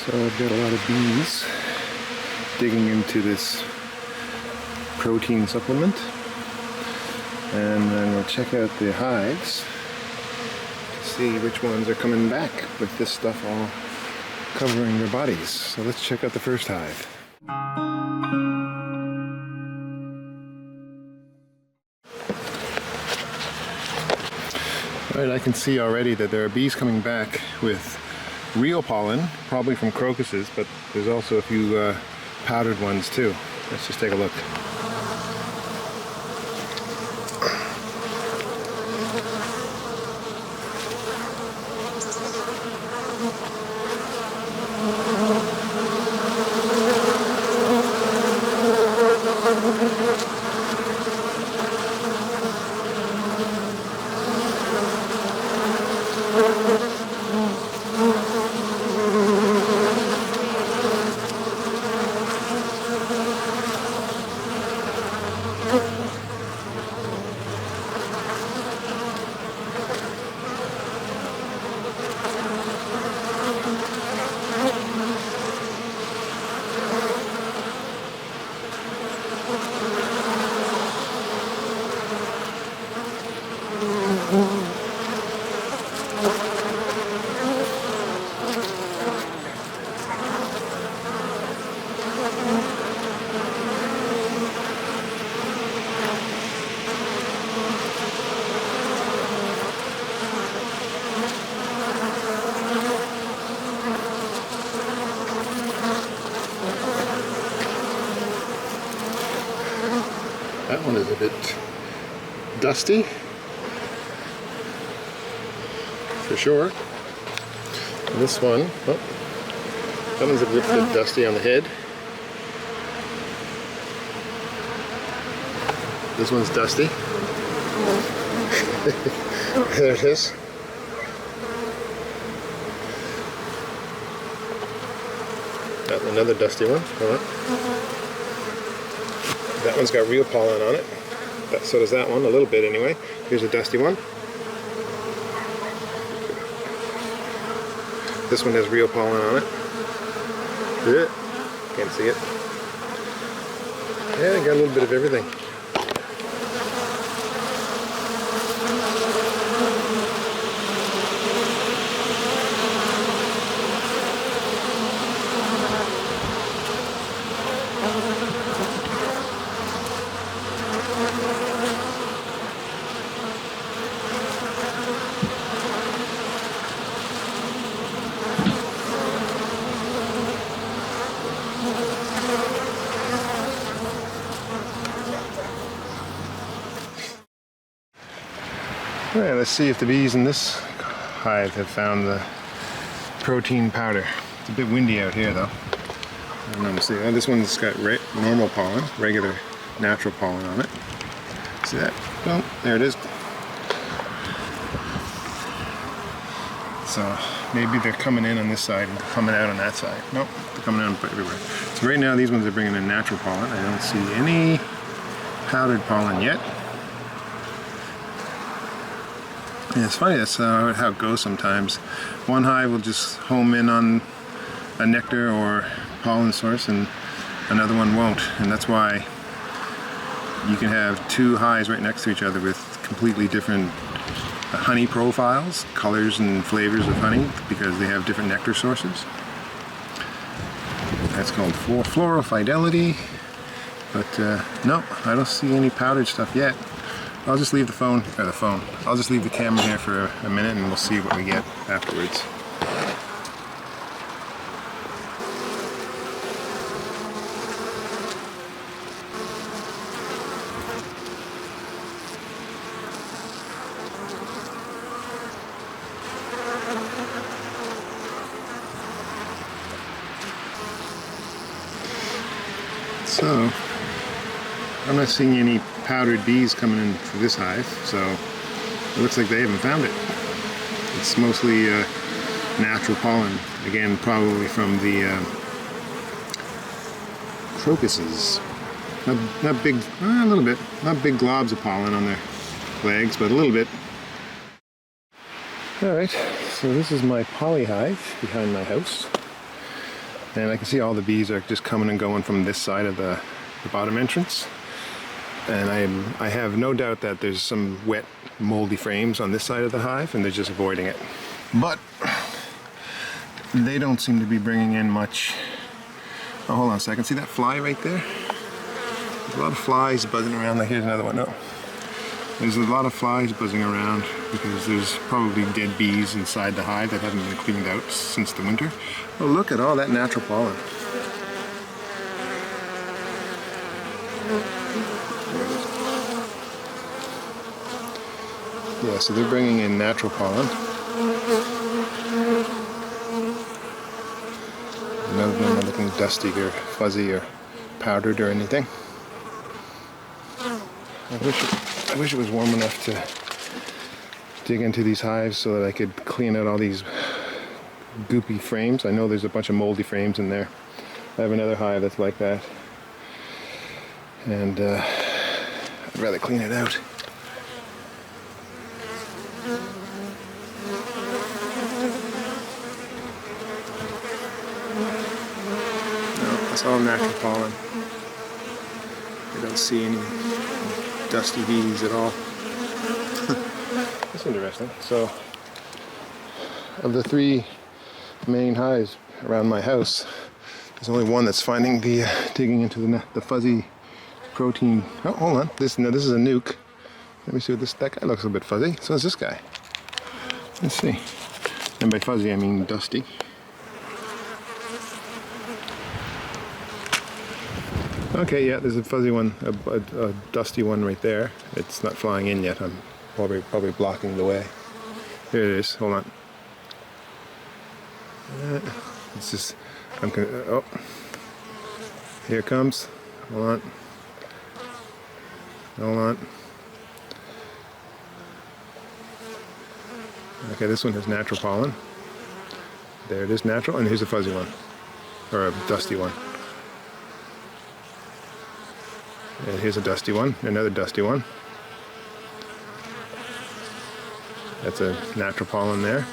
So I've got a lot of bees digging into this protein supplement, and I'm going to check out the hives to see which ones are coming back with this stuff all covering their bodies. So let's check out the first hive. Alright, I can see already that there are bees coming back with real pollen, probably from crocuses, but there's also a few powdered ones too. Let's just take a look. That one is a bit dusty, for sure. And this one, oh, that one's a bit dusty on the head. This one's dusty. There it is. Another dusty one. Come on. That one's got real pollen on it. So does that one, a little bit anyway. Here's a dusty one. This one has real pollen on it. Can't see it. Yeah, got a little bit of everything. Alright, let's see if the bees in this hive have found the protein powder. It's a bit windy out here though. I don't know, see, this one's got normal pollen, regular natural pollen on it. See that? Oh, there it is. So maybe they're coming in on this side and coming out on that side. Nope, they're coming out everywhere. So right now these ones are bringing in natural pollen. I don't see any powdered pollen yet. Yeah, it's funny, that's how it goes sometimes. One hive will just home in on a nectar or pollen source and another one won't. And that's why you can have two hives right next to each other with completely different honey profiles, colors and flavors of honey, because they have different nectar sources. That's called floral fidelity. But no, I don't see any powdered stuff yet. I'll just leave I'll just leave the camera here for a minute and we'll see what we get afterwards. So, I'm not seeing any powdered bees coming in for this hive, so it looks like they haven't found it. It's mostly natural pollen, again probably from the crocuses. Not big, a little bit, not big globs of pollen on their legs, but a little bit. Alright, so this is my poly hive behind my house. And I can see all the bees are just coming and going from this side of the bottom entrance. And I have no doubt that there's some wet, moldy frames on this side of the hive, and they're just avoiding it. But they don't seem to be bringing in much. Oh, hold on a second. See that fly right there? There's a lot of flies buzzing around. Like, here's another one. Oh. There's a lot of flies buzzing around because there's probably dead bees inside the hive that haven't been cleaned out since the winter. Oh, look at all that natural pollen. Yeah, so they're bringing in natural pollen. None of them are looking dusty or fuzzy or powdered or anything. I wish it was warm enough to dig into these hives so that I could clean out all these goopy frames. I know there's a bunch of moldy frames in there. I have another hive that's like that. And I'd rather clean it out. No, it's all natural pollen. I don't see any dusty bees at all. That's interesting. So, of the 3 main hives around my house, there's only one that's finding the digging into the fuzzy protein. Oh, hold on. This is a nuke. Let me see what that guy looks a bit fuzzy. So is this guy. Let's see. And by fuzzy, I mean dusty. Okay, yeah, there's a fuzzy one, a dusty one right there. It's not flying in yet. I'm probably blocking the way. Here it is. Hold on. It's just, oh, here it comes. Hold on. Hold on. Okay, this one has natural pollen. There it is, natural, and here's a fuzzy one, or a dusty one. And here's a dusty one, another dusty one. That's a natural pollen there.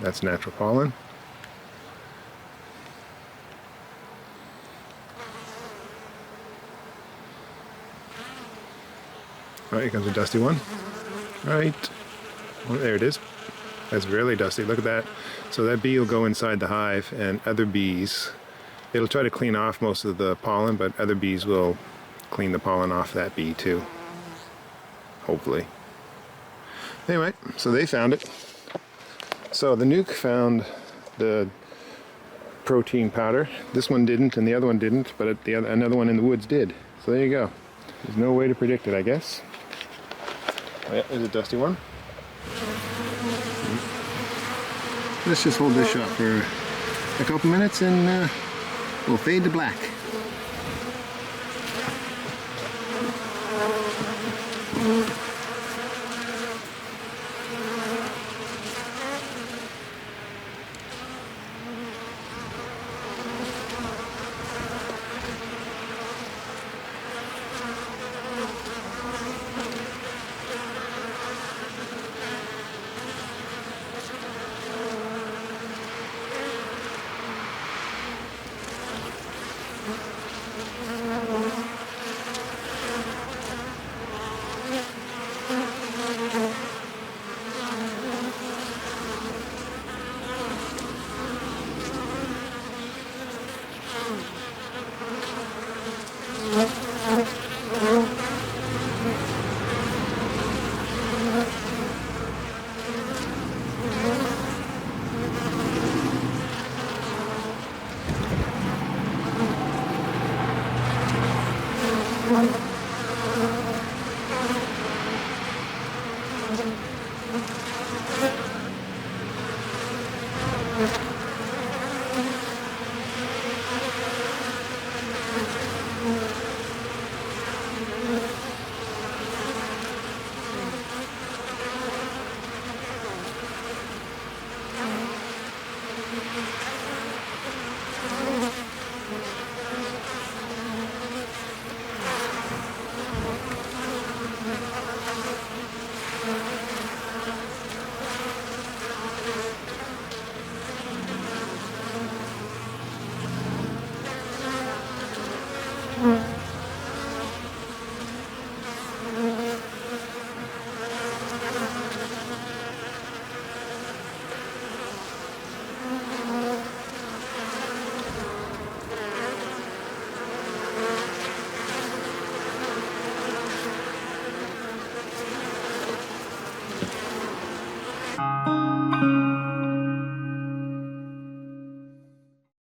That's natural pollen. All right, here comes a dusty one. Right. Well, there it is. That's really dusty. Look at that. So that bee will go inside the hive, and other bees, it'll try to clean off most of the pollen, but other bees will clean the pollen off that bee too. Hopefully. Anyway, so they found it. So the nuke found the protein powder. This one didn't, and the other one didn't, but another one in the woods did. So there you go. There's no way to predict it, I guess. Oh, yeah, there's a dusty one. Let's just hold this shot for a couple minutes and we'll fade to black.